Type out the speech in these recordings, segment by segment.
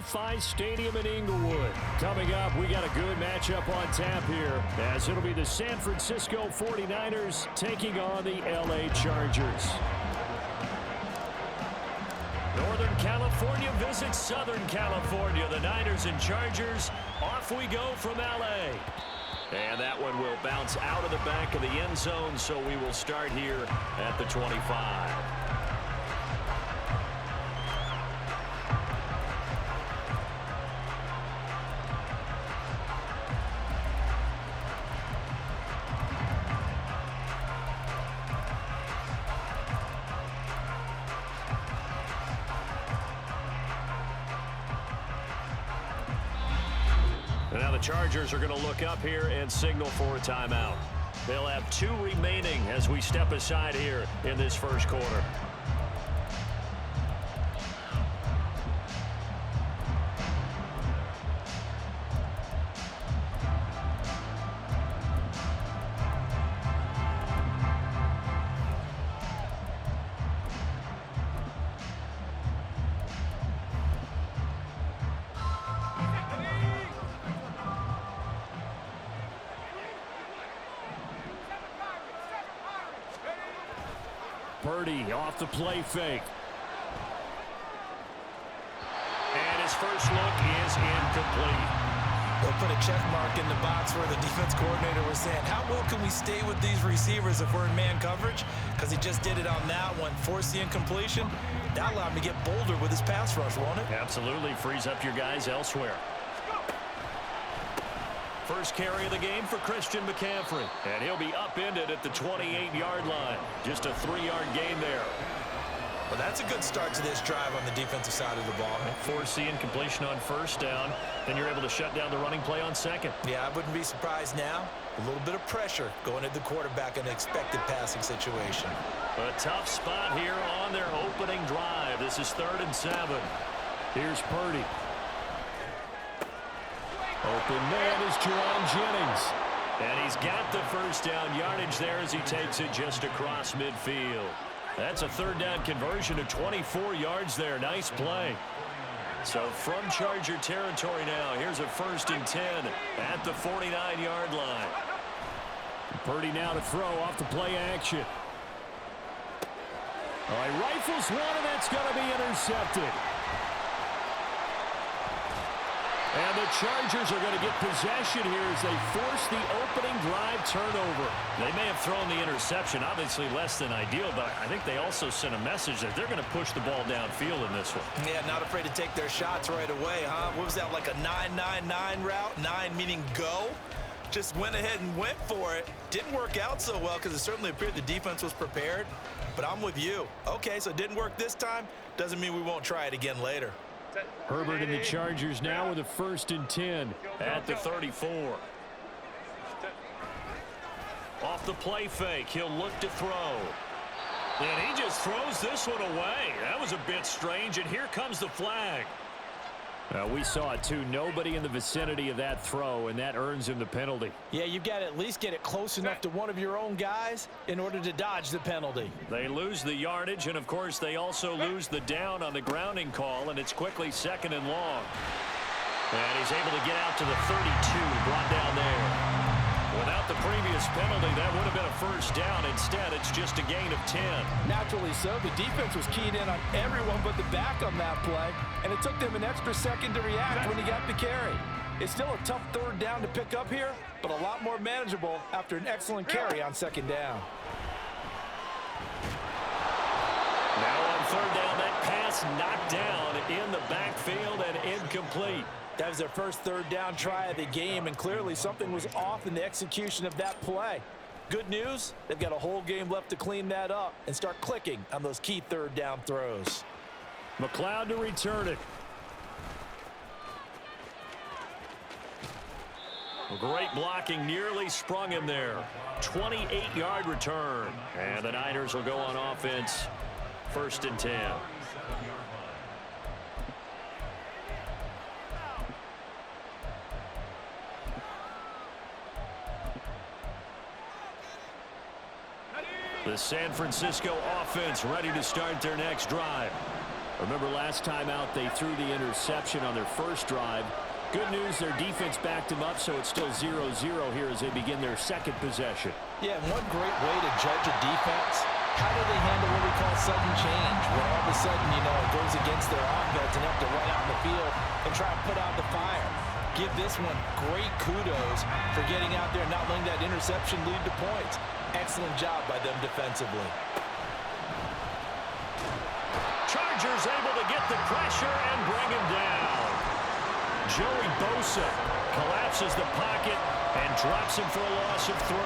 SoFi Stadium in Inglewood. Coming up, we got a good matchup on tap here, as it'll be the San Francisco 49ers taking on the LA Chargers. Northern California visits Southern California. The Niners and Chargers, off we go from LA. And that one will bounce out of the back of the end zone, so we will start here at the 25. Now the Chargers are going to look up here and signal for a timeout. They'll have 2 remaining as we step aside here in this first quarter. Purdy off the play fake. And his first look is incomplete. They'll put a check mark in the box where the defense coordinator was saying, how well can we stay with these receivers if we're in man coverage? Because he just did it on that one, forced the incompletion. That allowed him to get bolder with his pass rush, won't it? Absolutely. Frees up your guys elsewhere. First carry of the game for Christian McCaffrey. And he'll be upended at the 28-yard line. Just a 3-yard gain there. Well, that's a good start to this drive on the defensive side of the ball. Force the incompletion on first down. Then you're able to shut down the running play on second. Yeah, I wouldn't be surprised now. A little bit of pressure going at the quarterback in an expected passing situation. A tough spot here on their opening drive. This is 3rd and 7. Here's Purdy. Open man is Jerome Jennings. And he's got the first down yardage there as he takes it just across midfield. That's a 3rd down conversion to 24 yards there. Nice play. So from Charger territory now, here's a 1st and 10 at the 49-yard line. Purdy now to throw off the play action. All right, rifles one, and that's going to be intercepted. And the Chargers are going to get possession here as they force the opening drive turnover. They may have thrown the interception, obviously less than ideal, but I think they also sent a message that they're going to push the ball downfield in this one. Yeah, not afraid to take their shots right away, huh? What was that, like a 9-9-9 route? 9 meaning go? Just went ahead and went for it. Didn't work out so well because it certainly appeared the defense was prepared. But I'm with you. Okay, so it didn't work this time. Doesn't mean we won't try it again later. Herbert and the Chargers now with a 1st and 10 at the 34. Off the play fake, he'll look to throw. And he just throws this one away. That was a bit strange, and here comes the flag. We saw it too. Nobody in the vicinity of that throw, and that earns him the penalty. Yeah, you've got to at least get it close enough to one of your own guys in order to dodge the penalty. They lose the yardage, and of course they also lose the down on the grounding call, and it's quickly 2nd and long. And he's able to get out to the 32, brought down there. Without the previous penalty, that would have been a 1st down. Instead, it's just a gain of 10. Naturally so. The defense was keyed in on everyone but the back on that play, and it took them an extra second to react when he got the carry. It's still a tough 3rd down to pick up here, but a lot more manageable after an excellent carry on 2nd down. Now on 3rd down, that pass knocked down in the backfield and incomplete. That was their first 3rd down try of the game, and clearly something was off in the execution of that play. Good news, they've got a whole game left to clean that up and start clicking on those key 3rd down throws. McLeod to return it. Great blocking, nearly sprung him there. 28-yard return. And the Niners will go on offense, 1st and 10. The San Francisco offense ready to start their next drive. Remember last time out they threw the interception on their first drive. Good news, their defense backed them up, so it's still 0-0 here as they begin their second possession. Yeah, and one great way to judge a defense, how do they handle what we call sudden change? When all of a sudden, you know, it goes against their offense and they have to run out in the field and try and put out the fire. Give this one great kudos for getting out there and not letting that interception lead to points. Excellent job by them defensively. Chargers able to get the pressure and bring him down. Joey Bosa collapses the pocket and drops him for a loss of 3.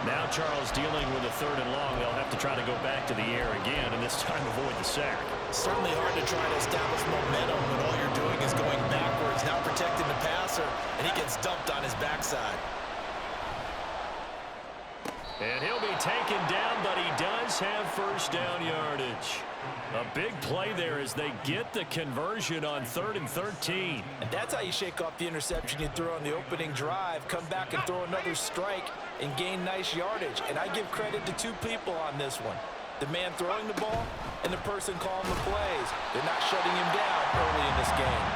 Now Charles dealing with a 3rd and long. They'll have to try to go back to the air again, and this time avoid the sack. Certainly hard to try to establish momentum when all you're doing is going backwards, not protecting the passer, and he gets dumped on his backside. And he'll be taken down, but he does have first down yardage. A big play there as they get the conversion on 3rd and 13. And that's how you shake off the interception you threw on the opening drive, come back and throw another strike and gain nice yardage. And I give credit to 2 people on this one. The man throwing the ball and the person calling the plays. They're not shutting him down early in this game.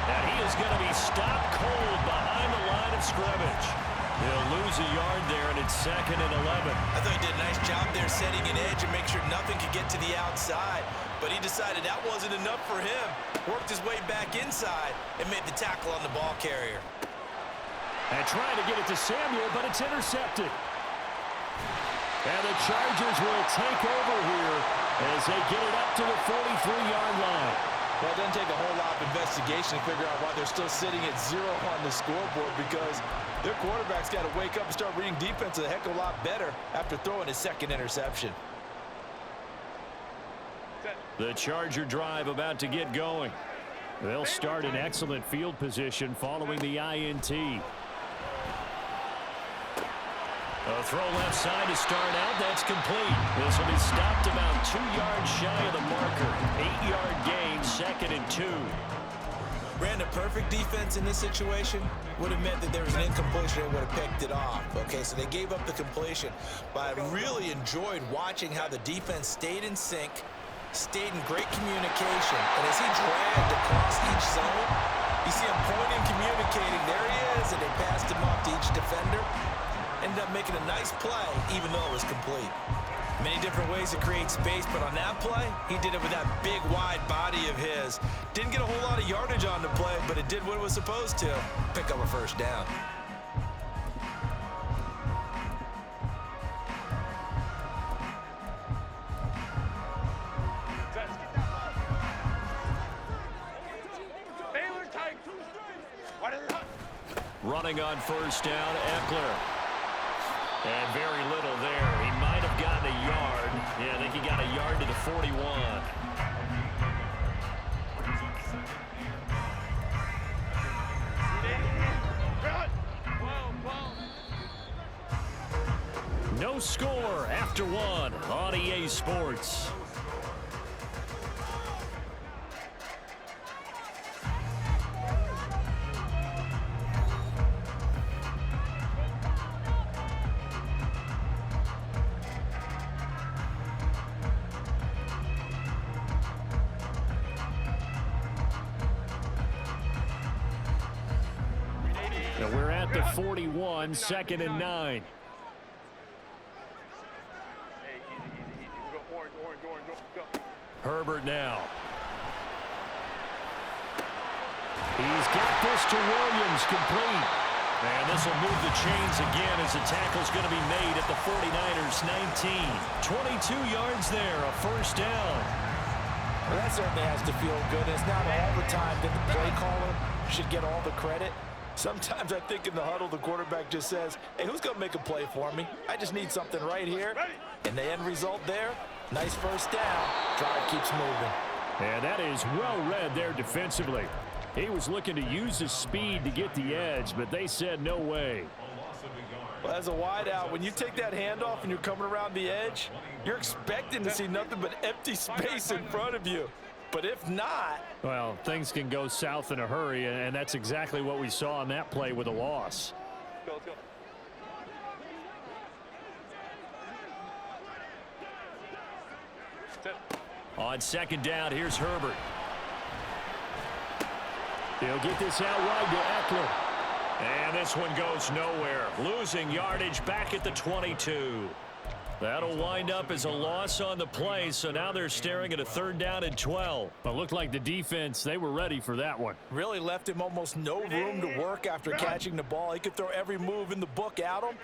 And he is going to be stopped cold behind the line of scrimmage. He'll lose a yard there, and it's 2nd and 11. I thought he did a nice job there setting an edge and make sure nothing could get to the outside. But he decided that wasn't enough for him. Worked his way back inside and made the tackle on the ball carrier. And trying to get it to Samuel, but it's intercepted. And the Chargers will take over here as they get it up to the 43-yard line. Well, it doesn't take a whole lot of investigation to figure out why they're still sitting at 0 on the scoreboard, because their quarterback's got to wake up and start reading defense a heck of a lot better after throwing his 2nd interception. The Charger drive about to get going. They'll start in excellent field position following the INT. A throw left side to start out. That's complete. This will be stopped about 2 yards shy of the marker. 8-yard gain, 2nd and 2. Ran a perfect defense in this situation. Would have meant that there was an incompletion. They would have picked it off. Okay, so they gave up the completion. But I really enjoyed watching how the defense stayed in sync, stayed in great communication. And as he dragged across each zone, you see him pointing, communicating. There he is, and they passed him off to each defender. Ended up making a nice play, even though it was complete. Many different ways to create space, but on that play, he did it with that big, wide body of his. Didn't get a whole lot of yardage on the play, but it did what it was supposed to. Pick up a first down. Running on first down, Eckler. And very little there. He might have gotten a yard. Yeah, I think he got a yard to the 41. No score after 1 on EA Sports. And we're at the 41, 2nd and 9. Herbert now. He's got this to Williams, complete. And this will move the chains again as the tackle's going to be made at the 49ers 19. 22 yards there, a first down. Well, that certainly has to feel good. It's not all the time that the play caller should get all the credit. Sometimes I think in the huddle, the quarterback just says, hey, who's going to make a play for me? I just need something right here. And the end result there, nice first down. Drive keeps moving. And that is well read there defensively. He was looking to use his speed to get the edge, but they said no way. Well, as a wideout, when you take that handoff and you're coming around the edge, you're expecting to see nothing but empty space in front of you. But if not... well, things can go south in a hurry, and that's exactly what we saw on that play with a loss. Let's go. On second down, here's Herbert. He'll get this out wide to Eckler. And this one goes nowhere. Losing yardage back at the 22. That'll wind up as a loss on the play, so now they're staring at a 3rd down and 12. But looked like the defense, they were ready for that one. Really left him almost no room to work after catching the ball. He could throw every move in the book at him.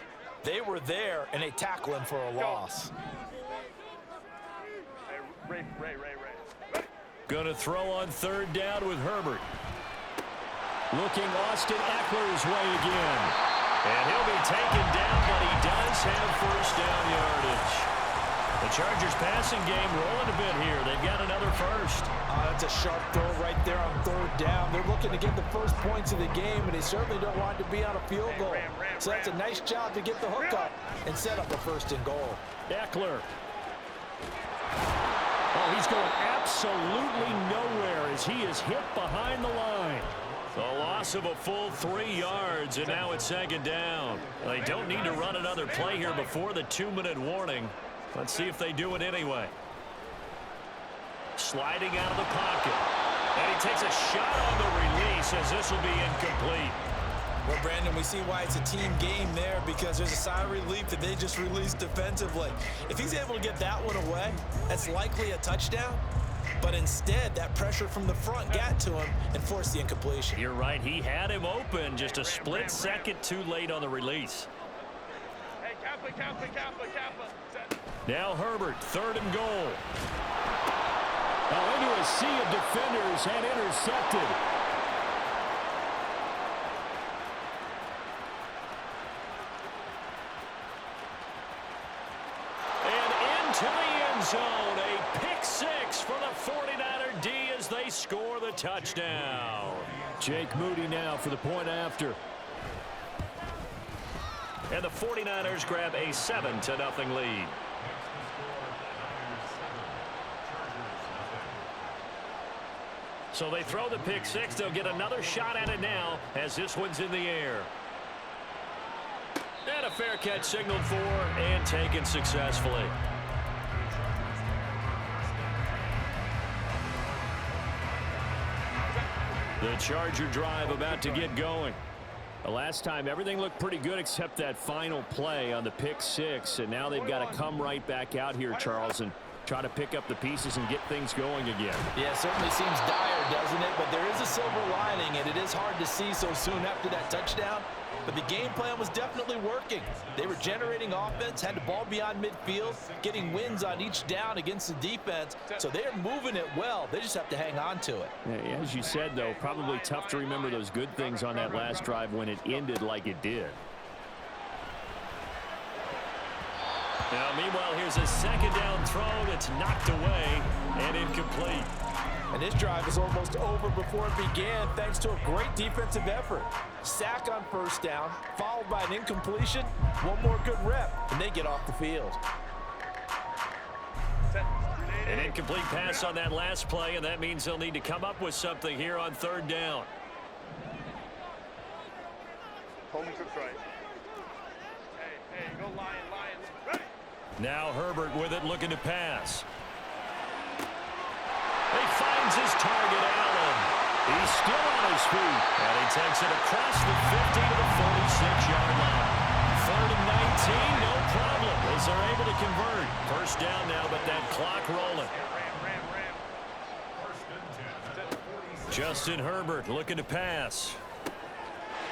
They were there, and they tackle him for a loss. Gonna throw on 3rd down with Herbert. Looking Austin Eckler's way again. And he'll be taken down, but he does have 1st down yardage. The Chargers passing game rolling a bit here. They've got another 1st. That's a sharp throw right there on 3rd down. They're looking to get the first points of the game, and they certainly don't want to be on a field goal. So that's a nice job to get the hook up and set up a 1st and goal. Eckler. Oh, he's going absolutely nowhere as he is hit behind the line. A loss of a full 3 yards, and now it's 2nd down. They don't need to run another play here before the 2-minute warning. Let's see if they do it anyway. Sliding out of the pocket. And he takes a shot on the release as this will be incomplete. Well, Brandon, we see why it's a team game there, because there's a sigh of relief that they just released defensively. If he's able to get that one away, that's likely a touchdown. But instead, that pressure from the front got to him and forced the incompletion. You're right. He had him open, just a split second too late on the release. Now Herbert, 3rd and goal. Now into a sea of defenders and intercepted. And into the end zone, a pick 6 for the 49er D as they score the touchdown. Jake Moody now for the point after. And the 49ers grab a 7-0 lead. So they throw the pick 6. They'll get another shot at it now as this one's in the air. And a fair catch signaled for and taken successfully. The Charger drive about to get going. The last time everything looked pretty good except that final play on the pick 6, and now they've got to come right back out here, Charles, and try to pick up the pieces and get things going again. Yeah, it certainly seems dire, doesn't it? But there is a silver lining, and it is hard to see so soon after that touchdown. But the game plan was definitely working. They were generating offense, had the ball beyond midfield, getting wins on each down against the defense. So they're moving it well. They just have to hang on to it. Yeah, as you said, though, probably tough to remember those good things on that last drive when it ended like it did. Now, meanwhile, here's a 2nd down throw that's knocked away and incomplete. And this drive is almost over before it began thanks to a great defensive effort. Sack on 1st down, followed by an incompletion, one more good rep, and they get off the field. An incomplete pass on that last play, and that means they'll need to come up with something here on 3rd down. Home cooked right. Hey, go Lions. Ready. Now Herbert with it, looking to pass. He finds his target, Allen. He's still on his feet. And he takes it across the 50 to the 46-yard line. 3rd and 19, no problem, as they're able to convert. 1st down now, but that clock rolling. Justin Herbert looking to pass.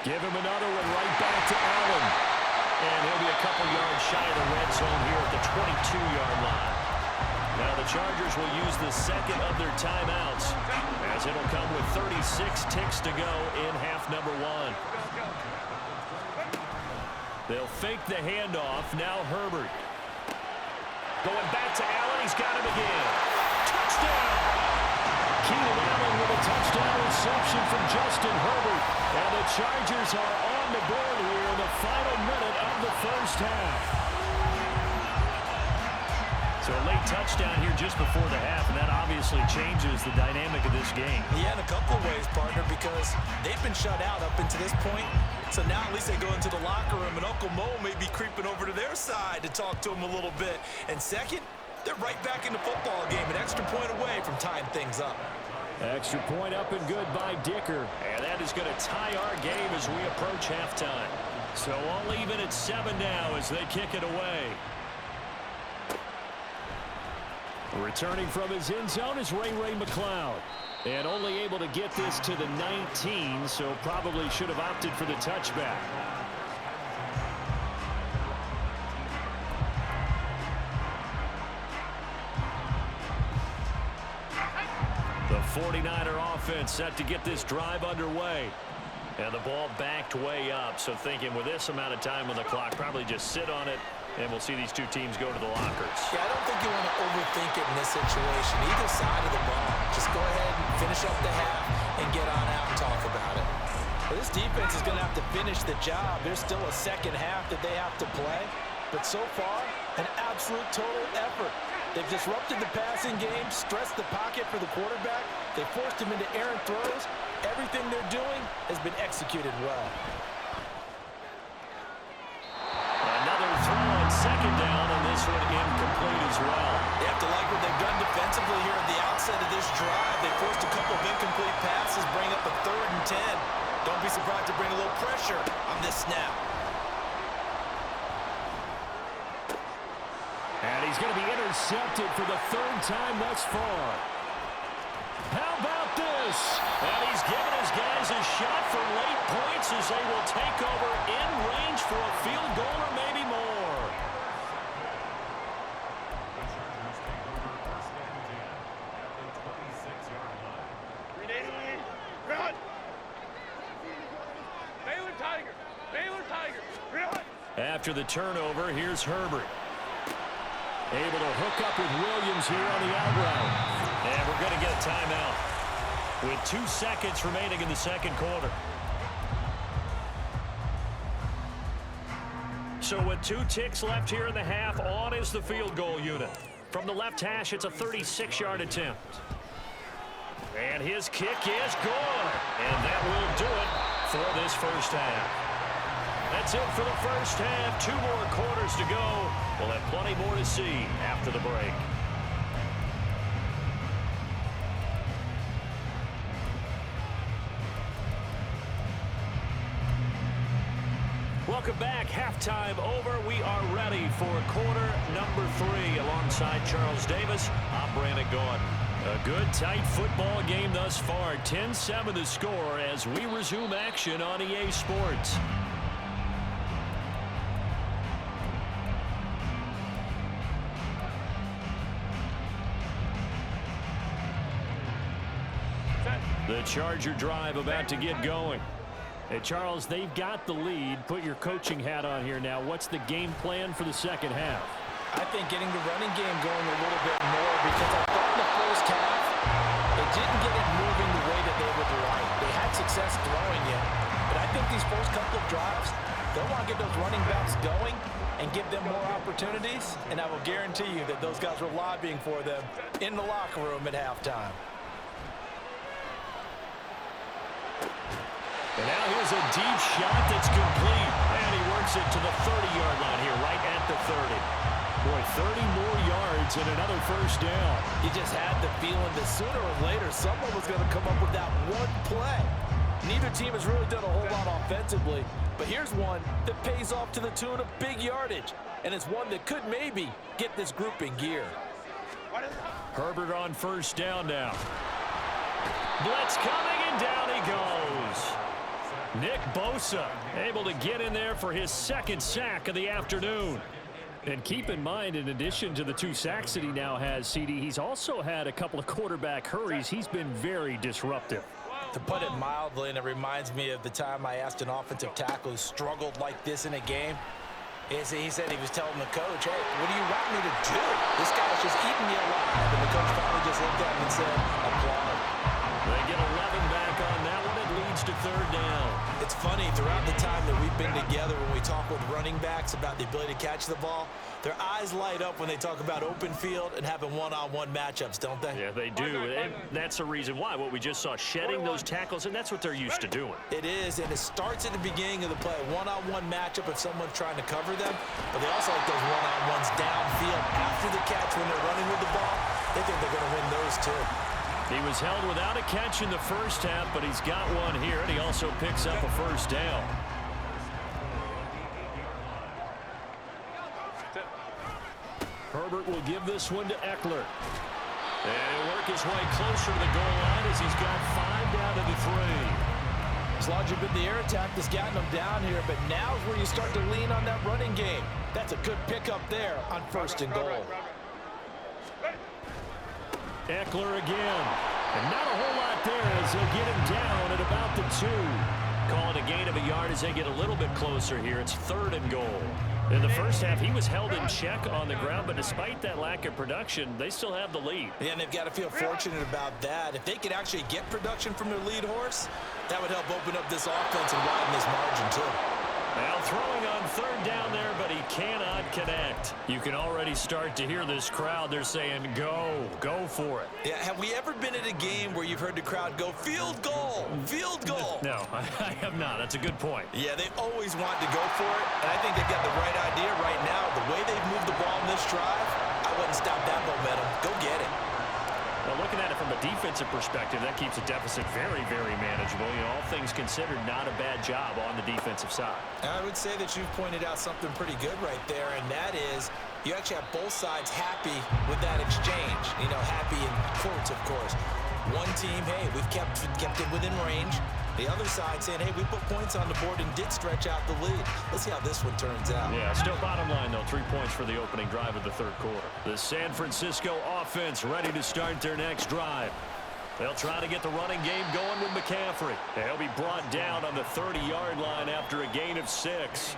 Give him another one right back to Allen. And he'll be a couple yards shy of the red zone here at the 22-yard line. Now the Chargers will use the 2nd of their timeouts as it'll come with 36 ticks to go in half number 1. They'll fake the handoff. Now Herbert. Going back to Allen. He's got him again. Touchdown! Keenan Allen with a touchdown reception from Justin Herbert. And the Chargers are on the board here in the final minute of the 1st half. So a late touchdown here just before the half, and that obviously changes the dynamic of this game. Yeah, in a couple of ways, partner, because they've been shut out up until this point. So now at least they go into the locker room, and Uncle Mo may be creeping over to their side to talk to him a little bit. And second, they're right back in the football game, an extra point away from tying things up. Extra point up and good by Dicker. And that is going to tie our game as we approach halftime. So all even at 7 now as they kick it away. Returning from his end zone is Ray McCloud. And only able to get this to the 19, so probably should have opted for the touchback. The 49er offense set to get this drive underway. And the ball backed way up, so thinking with this amount of time on the clock, probably just sit on it, and we'll see these two teams go to the lockers. Yeah, I don't think you want to overthink it in this situation. Either side of the ball. Just go ahead and finish up the half and get on out and talk about it. Well, this defense is going to have to finish the job. There's still a second half that they have to play. But so far, an absolute total effort. They've disrupted the passing game, stressed the pocket for the quarterback. They forced him into errant throws. Everything they're doing has been executed well. Another throw on second down, and this one incomplete as well. They have to like what they've done defensively here at the outset of this drive. They forced a couple of incomplete passes, bring up a 3rd and 10. Don't be surprised to bring a little pressure on this snap. And he's going to be intercepted for the 3rd time thus far. How about this? And he's giving his guys a shot for late points as they will take over in range for a field goal or maybe more. Run! Baylor Tigers! Baylor Tigers! Run! After the turnover, here's Herbert. Able to hook up with Williams here on the out route. And we're going to get a timeout with 2 seconds remaining in the second quarter. So with 2 ticks left here in the half, on is the field goal unit. From the left hash, it's a 36-yard attempt. And his kick is good. And that will do it for this first half. That's it for the first half. 2 more quarters to go. We'll have plenty more to see after the break. Welcome back. Halftime over. We are ready for quarter number 3 alongside Charles Davis. I'm Brandon Gordon. A good, tight football game thus far. 10-7 the score as we resume action on EA Sports. The Charger drive about to get going. Hey, Charles, they've got the lead. Put your coaching hat on here now. What's the game plan for the second half? I think getting the running game going a little bit more because I thought in the first half they didn't get it moving the way that they would like. They had success throwing it, but I think these first couple of drives, they'll want to get those running backs going and give them more opportunities, and I will guarantee you that those guys were lobbying for them in the locker room at halftime. And now here's a deep shot that's complete. And he works it to the 30-yard line here, right at the 30. Boy, 30 more yards and another first down. You just had the feeling that sooner or later someone was going to come up with that one play. Neither team has really done a whole lot offensively, but here's one that pays off to the tune of big yardage, and it's one that could maybe get this group in gear. Herbert on first down now. Blitz coming, and down he goes. Nick Bosa able to get in there for his 2nd sack of the afternoon. And keep in mind, in addition to the 2 sacks that he now has, CD, he's also had a couple of quarterback hurries. He's been very disruptive. To put it mildly, and it reminds me of the time I asked an offensive tackle who struggled like this in a game. He said he was telling the coach, hey, what do you want me to do? This guy's just eating me alive. And the coach finally just looked at him and said, applaud. They get 11 back on that one. It leads to 3rd down. It's funny, throughout the time that we've been together, when we talk with running backs about the ability to catch the ball, their eyes light up when they talk about open field and having one-on-one matchups, don't they? Yeah, they do. And that's the reason why. What we just saw, shedding those tackles, and that's what they're used to doing. It is, and it starts at the beginning of the play. One-on-one matchup if someone's trying to cover them, but they also like those one-on-ones downfield after the catch when they're running with the ball. They think they're going to win those too. He was held without a catch in the first half, but he's got one here, and he also picks up a first down. Herbert will give this one to Eckler. And he'll work his way closer to the goal line as he's got 5 down to the 3. As large a bit the air attack that's gotten them down here, but now's where you start to lean on that running game. That's a good pickup there on 1st and goal. Eckler again. And not a whole lot there as he'll get him down at about the 2. Calling a gain of a yard as they get a little bit closer here. It's 3rd and goal. In the first half, he was held in check on the ground, but despite that lack of production, they still have the lead. Yeah, and they've got to feel fortunate about that. If they could actually get production from their lead horse, that would help open up this offense and widen this margin too. Now throwing on 3rd down there, but he cannot connect. You can already start to hear this crowd. They're saying, go for it. Yeah, have we ever been at a game where you've heard the crowd go, field goal, field goal? No, I have not. That's a good point. Yeah, they always want to go for it, and I think they've got the right idea right now. The way they've moved the ball in this drive, I wouldn't stop that momentum. Go get it. Well, looking at it from a defensive perspective, that keeps the deficit very, very manageable. You know, all things considered, not a bad job on the defensive side. I would say that you've pointed out something pretty good right there, and that is you actually have both sides happy with that exchange. You know, happy in quotes, of course. One team, hey, we've kept it within range. The other side saying, hey, we put points on the board and did stretch out the lead. Let's see how this one turns out. Yeah, still bottom line, though. 3 points for the opening drive of the 3rd quarter. The San Francisco offense ready to start their next drive. They'll try to get the running game going with McCaffrey. He'll be brought down on the 30-yard line after a gain of 6.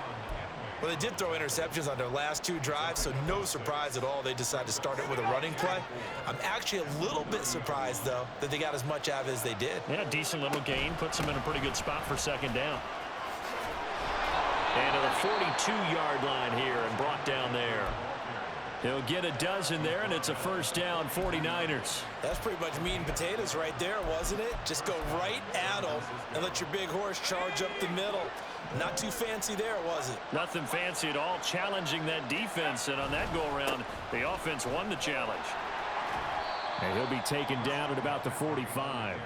Well, they did throw interceptions on their last 2 drives, so no surprise at all they decided to start it with a running play. I'm actually a little bit surprised, though, that they got as much out of it as they did. Yeah, decent little gain. Puts them in a pretty good spot for 2nd down. And to the 42-yard line here and brought down there. He'll get a dozen there, and it's a 1st down, 49ers. That's pretty much meat and potatoes right there, wasn't it? Just go right at them and let your big horse charge up the middle. Not too fancy there, was it? Nothing fancy at all, challenging that defense, and on that go-around, the offense won the challenge. And he'll be taken down at about the 45.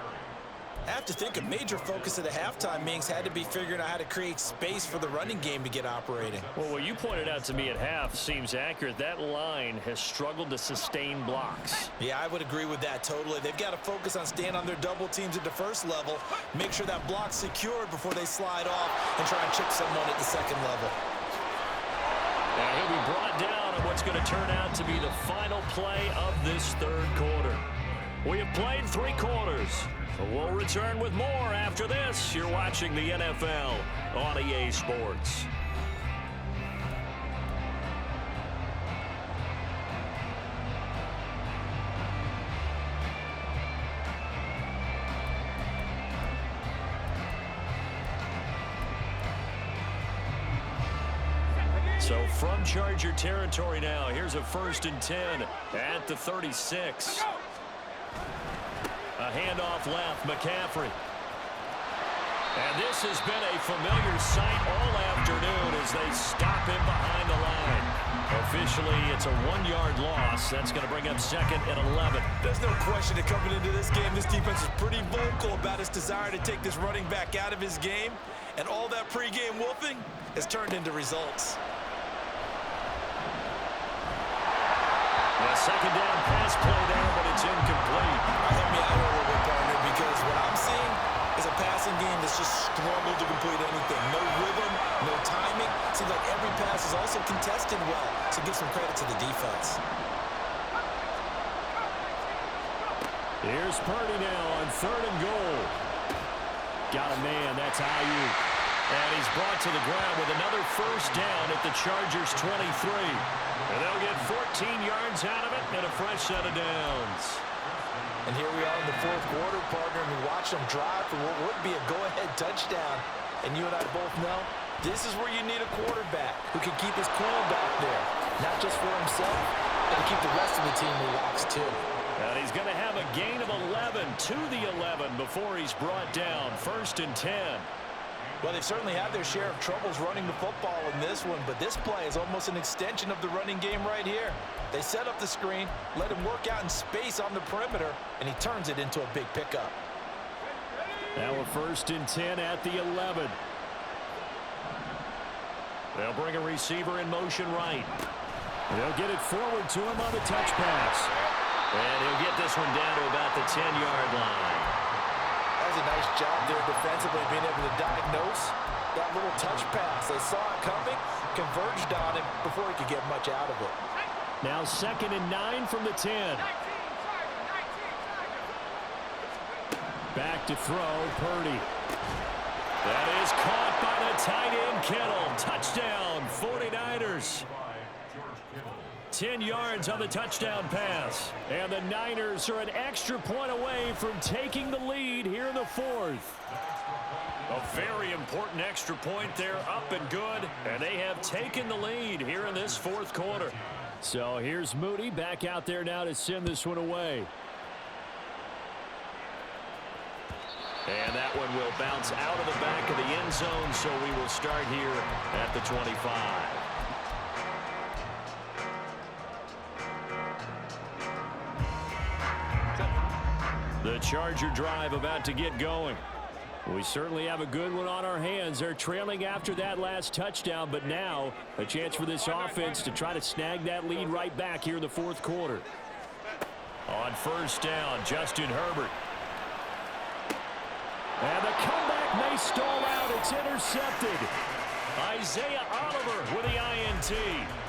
I have to think a major focus of the halftime meetings had to be figuring out how to create space for the running game to get operating. Well, what you pointed out to me at half seems accurate. That line has struggled to sustain blocks. Yeah, I would agree with that totally. They've got to focus on staying on their double teams at the 1st level, make sure that block's secured before they slide off and try and chip someone at the 2nd level. Now he'll be brought down on what's going to turn out to be the final play of this 3rd quarter. We have played 3 quarters. We'll return with more after this. You're watching the NFL on EA Sports. So from Charger territory now, here's a 1st and 10 at the 36. A handoff left, McCaffrey. And this has been a familiar sight all afternoon as they stop him behind the line. Officially, it's a 1-yard loss. That's going to bring up 2nd and 11. There's no question that coming into this game, this defense is pretty vocal about its desire to take this running back out of his game. And all that pregame wolfing has turned into results. A 2nd down pass play there, but it's incomplete. Help me out here a little bit, partner, because what I'm seeing is a passing game that's just struggled to complete anything. No rhythm, no timing. Seems like every pass is also contested well, so give some credit to the defense. Here's Purdy now on 3rd and goal. Got a man, that's Ayuk. And he's brought to the ground with another 1st down at the Chargers' 23. And they'll get 14 yards out of it and a fresh set of downs. And here we are in the fourth quarter, partner, and we watch them drive for what would be a go-ahead touchdown. And you and I both know this is where you need a quarterback who can keep his cool back there, not just for himself, but to keep the rest of the team relaxed too. And he's going to have a gain of 11 to the 11 before he's brought down. 1st and 10. Well, they've certainly had their share of troubles running the football in this one, but this play is almost an extension of the running game right here. They set up the screen, let him work out in space on the perimeter, and he turns it into a big pickup. Now a 1st and 10 at the 11. They'll bring a receiver in motion right. They'll get it forward to him on the touch pass. And he'll get this one down to about the 10-yard line. That was a nice job there defensively, being able to diagnose that little touch pass. They saw it coming, converged on him before he could get much out of it. Now 2nd and 9 from the 10. Back to throw, Purdy. That is caught by the tight end, Kittle. Touchdown, 49ers. 10 yards on the touchdown pass. And the Niners are an extra point away from taking the lead here in the fourth. A very important extra point there, up and good. And they have taken the lead here in this fourth quarter. So here's Moody back out there now to send this one away. And that one will bounce out of the back of the end zone, so we will start here at the 25. The Charger drive about to get going. We certainly have a good one on our hands. They're trailing after that last touchdown, but now a chance for this offense to try to snag that lead right back here in the fourth quarter. On 1st down, Justin Herbert. And the comeback may stall out. It's intercepted. Isaiah Oliver with the INT.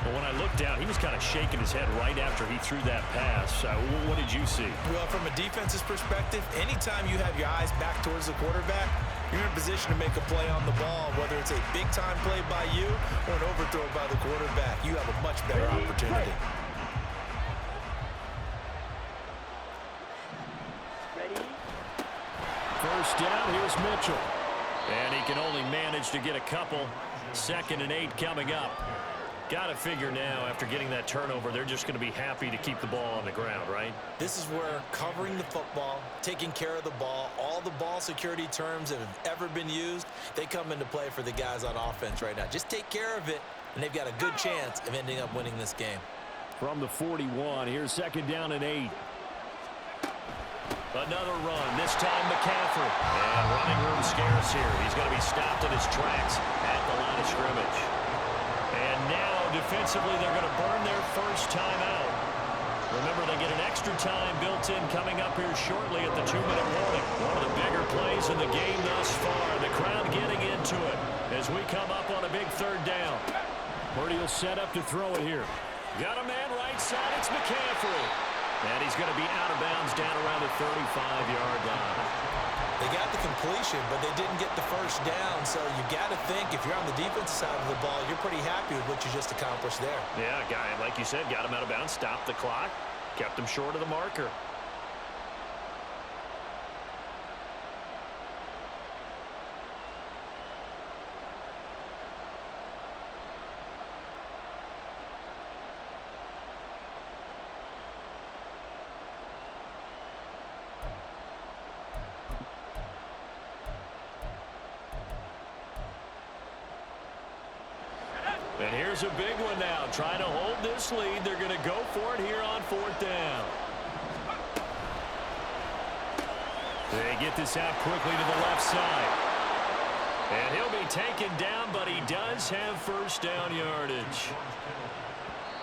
But when I looked down, he was kind of shaking his head right after he threw that pass. What did you see? Well, from a defense's perspective, anytime you have your eyes back towards the quarterback, you're in a position to make a play on the ball, whether it's a big-time play by you or an overthrow by the quarterback. You have a much better opportunity. First down, here's Mitchell. And he can only manage to get a couple. 2nd and 8 coming up. Got to figure now, after getting that turnover, they're just going to be happy to keep the ball on the ground, right? This is where covering the football, taking care of the ball, all the ball security terms that have ever been used, they come into play for the guys on offense right now. Just take care of it, and they've got a good chance of ending up winning this game. From the 41, here's 2nd down and 8. Another run, this time McCaffrey. And running room scarce here. He's going to be stopped in his tracks at the line of scrimmage. And now, defensively, they're going to burn their first timeout. Remember, they get an extra time built in coming up here shortly at the 2-minute warning. One of the bigger plays in the game thus far. The crowd getting into it as we come up on a big 3rd down. Purdy will set up to throw it here. Got a man right side. It's McCaffrey. And he's going to be out of bounds down around the 35-yard line. They got the completion, but they didn't get the first down. So you got to think, if you're on the defensive side of the ball, you're pretty happy with what you just accomplished there. Yeah, guy, like you said, got him out of bounds, stopped the clock, kept him short of the marker. And here's a big one now. Trying to hold this lead. They're going to go for it here on 4th down. They get this out quickly to the left side. And he'll be taken down, but he does have 1st down yardage.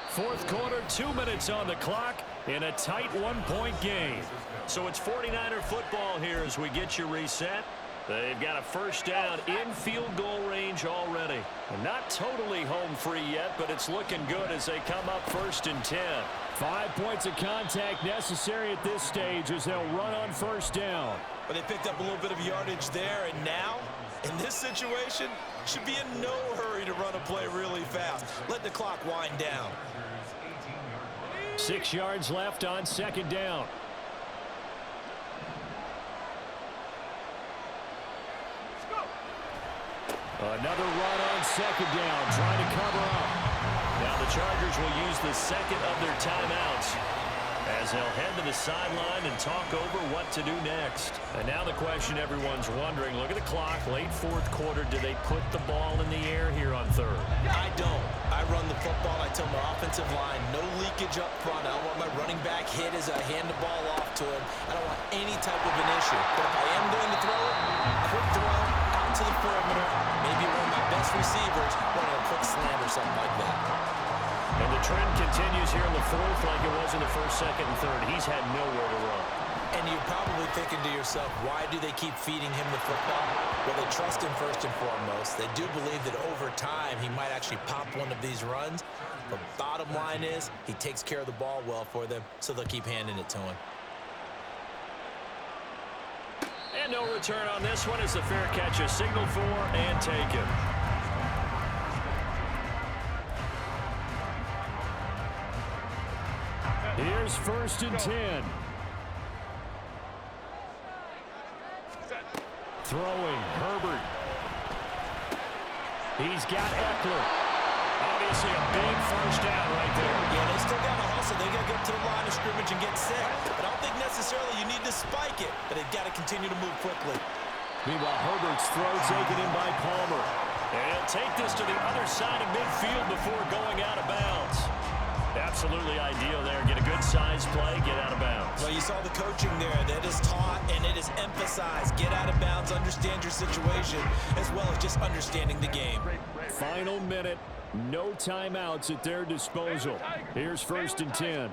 Fourth quarter, 2 minutes on the clock in a tight 1-point game. So it's 49er football here as we get you reset. They've got a 1st down in field goal range already. And not totally home free yet, but it's looking good as they come up 1st and 10. 5 points of contact necessary at this stage as they'll run on 1st down. But they picked up a little bit of yardage there, and now, in this situation, should be in no hurry to run a play really fast. Let the clock wind down. 6 yards left on 2nd down. Another run on second down, trying to cover up. Now the Chargers will use the second of their timeouts as they'll head to the sideline and talk over what to do next. And now the question everyone's wondering, look at the clock, late fourth quarter, do they put the ball in the air here on third? I don't. I run the football. I tell my offensive line, no leakage up front. I don't want my running back hit as I hand the ball off to him. I don't want any type of an issue. But if I am going to throw it, quick throw, out to the perimeter, maybe one of my best receivers running a quick slant or something like that. And the trend continues here in the fourth like it was in the first, second, and third. He's had nowhere to run. And you're probably thinking to yourself, why do they keep feeding him the football? Well, they trust him first and foremost. They do believe that over time he might actually pop one of these runs. The bottom line is he takes care of the ball well for them, so they'll keep handing it to him. And no return on this one as the fair catch is signaled for and taken. Here's 1st and 10. Throwing, Herbert. He's got Eckler. Obviously a big first down right there. Yeah, they still got to hustle. They got to get to the line of scrimmage and get set. But I don't think necessarily you need to spike it, but they've got to continue to move quickly. Meanwhile, Herbert's throw taken in by Palmer. And he'll take this to the other side of midfield before going out of bounds. Absolutely ideal there. Get a good size play, get out of bounds. Well, you saw the coaching there. That is taught and it is emphasized. Get out of bounds, understand your situation, as well as just understanding the game. Final minute. No timeouts at their disposal. Here's 1st and 10.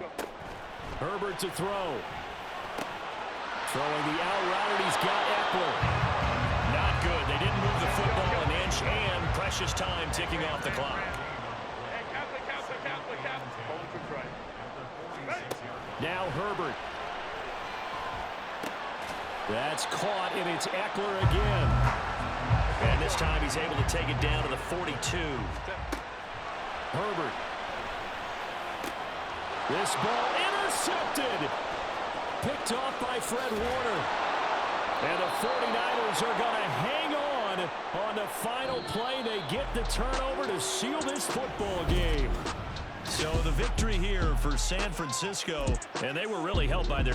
Herbert to throw. Throwing the out route, and he's got Eckler. Not good. They didn't move the football an inch, and precious time ticking off the clock. Now Herbert. That's caught, and it's Eckler again. And this time he's able to take it down to the 42. Herbert. This ball intercepted. Picked off by Fred Warner. And the 49ers are going to hang on the final play. They get the turnover to seal this football game. So the victory here for San Francisco, and they were really helped by their...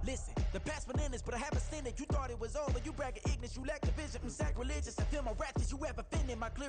Listen, the past bananas, but I haven't seen it. You thought it was over. You bragging ignorance, you lack the vision. I'm sacrilegious. I feel my ratchets. You ever offended my clear.